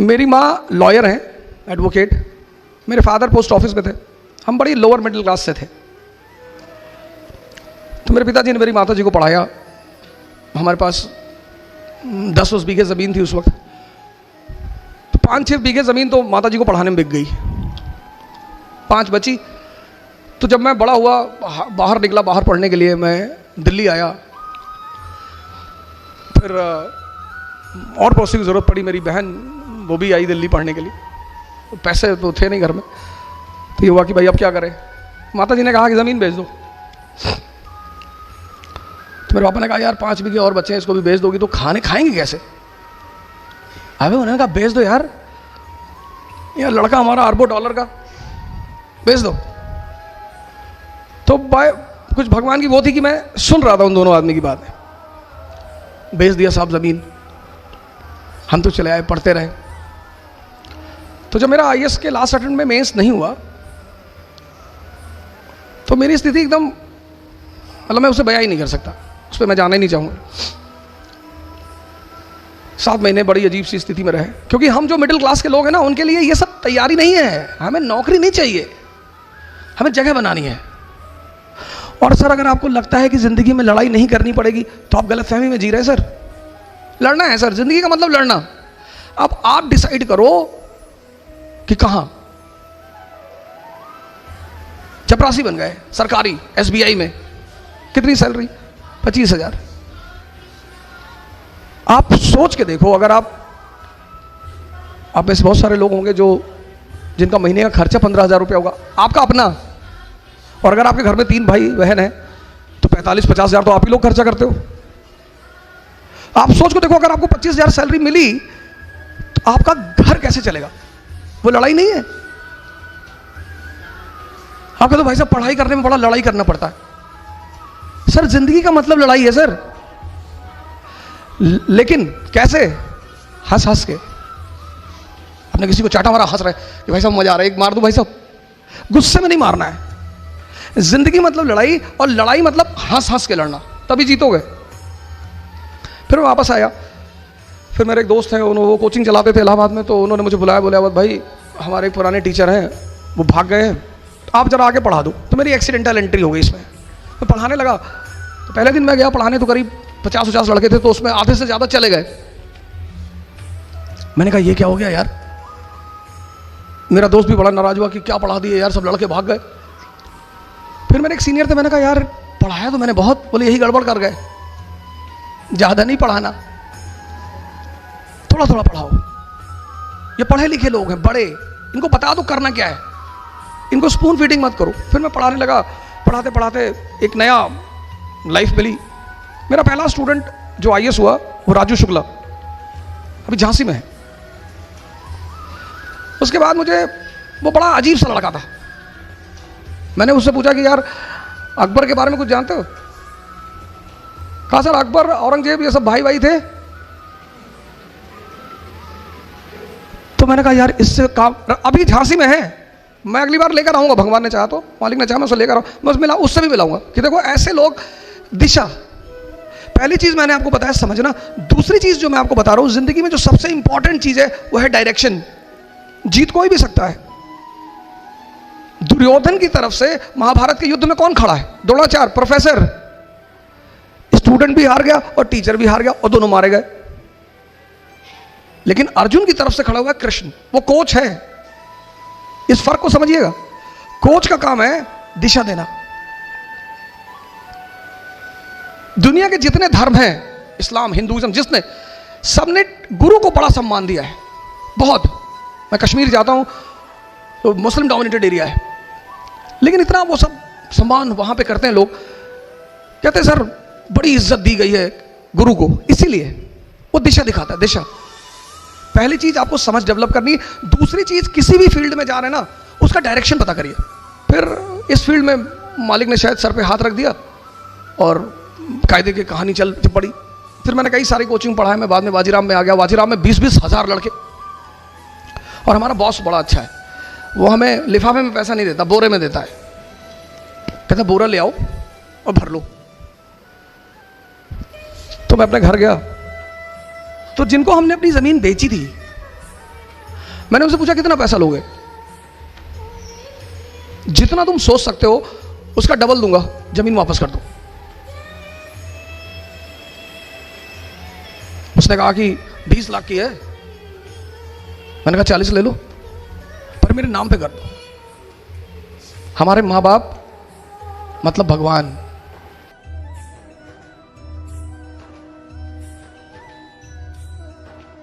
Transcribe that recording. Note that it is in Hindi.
मेरी माँ लॉयर हैं, एडवोकेट। मेरे फादर पोस्ट ऑफिस में थे। हम बड़ी लोअर मिडिल क्लास से थे। तो मेरे पिताजी ने मेरी माता जी को पढ़ाया। हमारे पास 10-10 बीघे ज़मीन थी उस वक्त। तो 5-6 बीघे ज़मीन तो माता जी को पढ़ाने में बिक गई, 5 बची। तो जब मैं बड़ा हुआ, बाहर निकला, बाहर पढ़ने के लिए मैं दिल्ली आया। फिर और पैसे की ज़रूरत पड़ी। मेरी बहन वो भी आई दिल्ली पढ़ने के लिए। पैसे तो थे नहीं घर में। तो ये हुआ कि भाई अब क्या करें। माता जी ने कहा कि ज़मीन बेच दो। तो मेरे पापा ने कहा यार 5 बीघे और बच्चे हैं, इसको भी बेच दोगी तो खाएंगे कैसे। अबे उन्होंने कहा बेच दो यार लड़का हमारा अरबों डॉलर का, बेच दो। तो कुछ भगवान की वो थी कि मैं सुन रहा था उन दोनों आदमी की बात। बेच दिया साहब ज़मीन। हम तो चले आए, पढ़ते रहे। तो जब मेरा आईएएस के लास्ट अटेम्प्ट में मेंस नहीं हुआ तो मेरी स्थिति एकदम, मतलब मैं उसे बयां ही नहीं कर सकता, उस पर मैं जाना ही नहीं चाहूँगा। 7 महीने बड़ी अजीब सी स्थिति में रहे, क्योंकि हम जो मिडिल क्लास के लोग हैं ना, उनके लिए ये सब तैयारी नहीं है। हमें नौकरी नहीं चाहिए, हमें जगह बनानी है। और सर अगर आपको लगता है कि ज़िंदगी में लड़ाई नहीं करनी पड़ेगी तो आप गलतफहमी में जी रहे हैं सर। लड़ना है सर, ज़िंदगी का मतलब लड़ना। अब आप डिसाइड करो कि कहाँ। चपरासी बन गए सरकारी एसबीआई में, कितनी सैलरी? 25,000। आप सोच के देखो, अगर आप में से बहुत सारे लोग होंगे जिनका महीने का खर्चा 15,000 रुपया होगा, आपका अपना। और अगर आपके घर में 3 भाई बहन हैं तो 45-50 हज़ार तो आप ही लोग खर्चा करते हो। आप सोच को देखो, अगर आपको 25,000 सैलरी मिली तो आपका घर कैसे चलेगा? वो लड़ाई नहीं है। आप कहते हो भाई साहब पढ़ाई करने में बड़ा लड़ाई करना पड़ता है। सर जिंदगी का मतलब लड़ाई है सर, लेकिन कैसे? हंस हंस के। आपने किसी को चाटा मारा, हंस रहे कि भाई साहब मजा आ रहा है, एक मार दो भाई साहब। गुस्से में नहीं मारना है। जिंदगी मतलब लड़ाई, और लड़ाई मतलब हंस हंस के लड़ना, तभी जीतोगे। फिर मैं वापस आया। फिर मेरे एक दोस्त हैं, वो कोचिंग चलाते थे इलाहाबाद में। तो उन्होंने मुझे बुलाया, बोला भाई हमारे पुराने टीचर हैं, वो भाग गए हैं, आप जरा आके पढ़ा दो। तो मेरी एक्सीडेंटल एंट्री हो गई इसमें। मैं पढ़ाने लगा। तो पहले दिन मैं गया पढ़ाने, तो करीब 50-50 लड़के थे, तो उसमें आधे से ज़्यादा चले गए। मैंने कहा ये क्या हो गया यार। मेरा दोस्त भी बड़ा नाराज हुआ कि क्या पढ़ा दिए यार, सब लड़के भाग गए। फिर मेरे एक सीनियर थे, मैंने कहा यार पढ़ाया तो मैंने बहुत। बोले यही गड़बड़ कर गए, ज़्यादा नहीं पढ़ाना, थोड़ा थोड़ा पढ़ाओ। ये पढ़े लिखे लोग हैं, बड़े, इनको बता दो करना क्या है, इनको स्पून फीडिंग मत करो। फिर मैं पढ़ाने लगा। पढ़ाते पढ़ाते एक नया लाइफ मिली। मेरा पहला स्टूडेंट जो आईएएस हुआ वो राजू शुक्ला, अभी झांसी में है। उसके बाद मुझे वो बड़ा अजीब सा लड़का था। मैंने उससे पूछा कि यार अकबर के बारे में कुछ जानते हो? कहा सर अकबर औरंगजेब ये सब भाई भाई थे। तो मैंने कहा यार इससे काम, अभी झांसी में है, मैं अगली बार लेकर आऊंगा, भगवान ने चाहा तो, मालिक ने चाहा मैं उसे लेकर आऊँ, मैं उससे भी मिलाऊंगा कि देखो ऐसे लोग। दिशा, पहली चीज मैंने आपको बताया समझना। दूसरी चीज जो मैं आपको बता रहा हूं, जिंदगी में जो सबसे इंपॉर्टेंट चीज है वो है डायरेक्शन। जीत कोई भी सकता है। दुर्योधन की तरफ से महाभारत के युद्ध में कौन खड़ा है? द्रोणाचार्य, प्रोफेसर। स्टूडेंट भी हार गया और टीचर भी हार गया और दोनों मारे गए। लेकिन अर्जुन की तरफ से खड़ा हुआ है कृष्ण, वो कोच है। इस फर्क को समझिएगा। कोच का काम है दिशा देना। दुनिया के जितने धर्म हैं, इस्लाम, हिंदुइज्म, जिसने, सबने गुरु को बड़ा सम्मान दिया है, बहुत। मैं कश्मीर जाता हूं तो मुस्लिम डोमिनेटेड एरिया है, लेकिन इतना वो सब सम्मान वहां पे करते हैं लोग। कहते हैं सर बड़ी इज्जत दी गई है गुरु को, इसीलिए वो दिशा दिखाता है। दिशा पहली चीज आपको समझ डेवलप करनी है। दूसरी चीज, किसी भी फील्ड में जा रहे हैं ना, उसका डायरेक्शन पता करिए। फिर इस फील्ड में मालिक ने शायद सर पे हाथ रख दिया और कायदे की कहानी चल पड़ी। फिर मैंने कई सारी कोचिंग पढ़ा है। मैं बाद में वाजीराम में आ गया। वाजीराम में 20-20 हज़ार लड़के, और हमारा बॉस बड़ा अच्छा है। वो हमें लिफाफे में पैसा नहीं देता, बोरे में देता है। कहता बोरा ले आओ और भर लो। तो मैं अपने घर गया, तो जिनको हमने अपनी ज़मीन बेची थी मैंने उनसे पूछा कितना पैसा लोगे? जितना तुम सोच सकते हो उसका डबल दूंगा, जमीन वापस कर दो। उसने कहा कि 20 लाख की है। मैंने कहा 40 ले लो, पर मेरे नाम पे कर दो। हमारे माँ बाप मतलब भगवान,